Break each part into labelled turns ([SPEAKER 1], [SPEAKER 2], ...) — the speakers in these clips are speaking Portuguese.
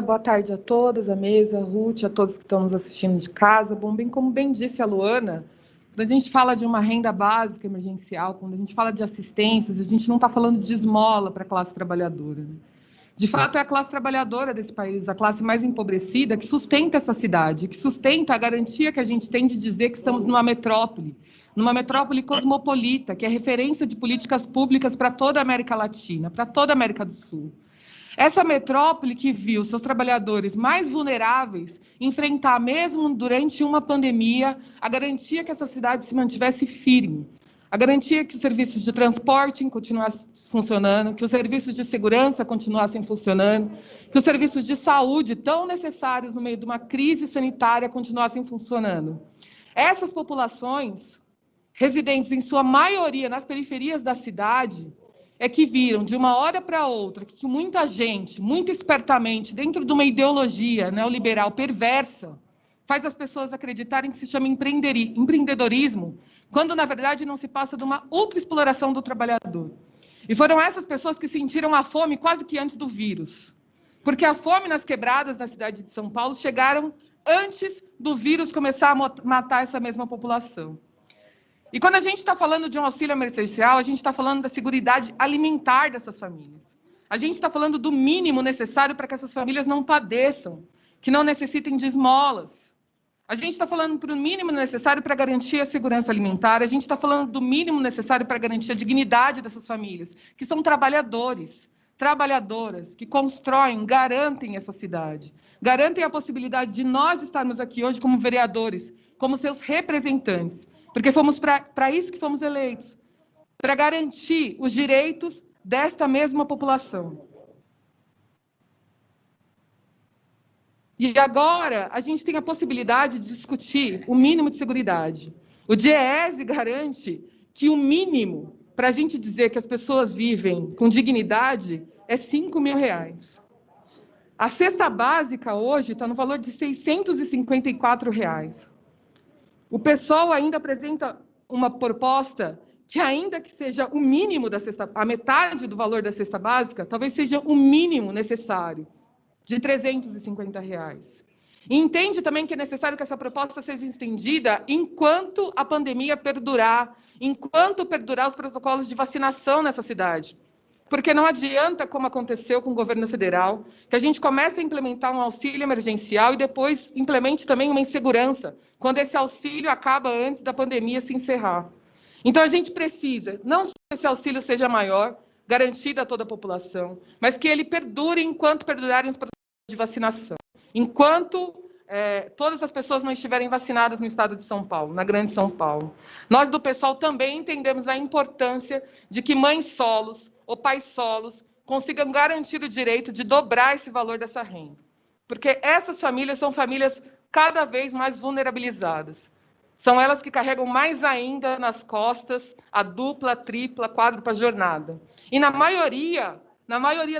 [SPEAKER 1] boa tarde a todas, a mesa, a Ruth, a todos que estão nos assistindo de casa. Bom, como bem disse a Luana, quando a gente fala de uma renda básica emergencial, quando a gente fala de assistências, a gente não está falando de esmola para a classe trabalhadora. De fato, é a classe trabalhadora desse país, a classe mais empobrecida, que sustenta essa cidade, que sustenta a garantia que a gente tem de dizer que estamos numa metrópole cosmopolita, que é referência de políticas públicas para toda a América Latina, para toda a América do Sul. Essa metrópole que viu seus trabalhadores mais vulneráveis enfrentar, mesmo durante uma pandemia, a garantia que essa cidade se mantivesse firme, a garantia que os serviços de transporte continuassem funcionando, que os serviços de segurança continuassem funcionando, que os serviços de saúde, tão necessários no meio de uma crise sanitária, continuassem funcionando. Essas populações, residentes em sua maioria nas periferias da cidade, é que viram, de uma hora para outra, que muita gente, muito espertamente, dentro de uma ideologia neoliberal perversa, faz as pessoas acreditarem que se chama empreendedorismo, quando, na verdade, não se passa de uma ultraexploração do trabalhador. E foram essas pessoas que sentiram a fome quase que antes do vírus. Porque a fome nas quebradas da cidade de São Paulo chegaram antes do vírus começar a matar essa mesma população. E quando a gente está falando de um auxílio emergencial, a gente está falando da seguridade alimentar dessas famílias. A gente está falando do mínimo necessário para que essas famílias não padeçam, que não necessitem de esmolas. A gente está falando do mínimo necessário para garantir a segurança alimentar, a gente está falando do mínimo necessário para garantir a dignidade dessas famílias, que são trabalhadores, trabalhadoras, que constroem, garantem essa cidade, garantem a possibilidade de nós estarmos aqui hoje como vereadores, como seus representantes, porque fomos para isso que fomos eleitos, para garantir os direitos desta mesma população. E agora a gente tem a possibilidade de discutir o mínimo de seguridade. O DIEESE garante que o mínimo para a gente dizer que as pessoas vivem com dignidade é R$5.000. A cesta básica hoje está no valor de R$654. O PSOL ainda apresenta uma proposta que, ainda que seja o mínimo da cesta, a metade do valor da cesta básica, talvez seja o mínimo necessário, de R$350. E entende também que é necessário que essa proposta seja estendida enquanto a pandemia perdurar, enquanto perdurar os protocolos de vacinação nessa cidade. Porque não adianta, como aconteceu com o governo federal, que a gente comece a implementar um auxílio emergencial e depois implemente também uma insegurança, quando esse auxílio acaba antes da pandemia se encerrar. Então, a gente precisa, não só que esse auxílio seja maior, garantido a toda a população, mas que ele perdure enquanto perdurarem os protocolos de vacinação, enquanto todas as pessoas não estiverem vacinadas no estado de São Paulo, na grande São Paulo. Nós do PSOL também entendemos a importância de que mães solos ou pais solos consigam garantir o direito de dobrar esse valor dessa renda. Porque essas famílias são famílias cada vez mais vulnerabilizadas. São elas que carregam mais ainda nas costas a dupla, tripla, quádrupla jornada. E na maioria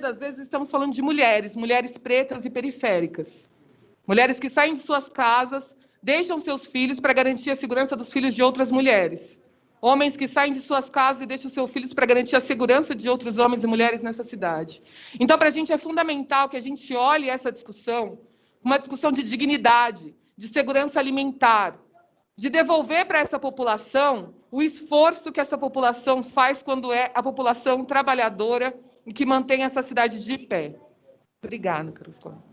[SPEAKER 1] das vezes estamos falando de mulheres pretas e periféricas. Mulheres que saem de suas casas, deixam seus filhos para garantir a segurança dos filhos de outras mulheres. Homens que saem de suas casas e deixam seus filhos para garantir a segurança de outros homens e mulheres nessa cidade. Então, para a gente é fundamental que a gente olhe essa discussão, uma discussão de dignidade, de segurança alimentar, de devolver para essa população o esforço que essa população faz quando é a população trabalhadora e que mantém essa cidade de pé. Obrigada, Carlos Cláudio.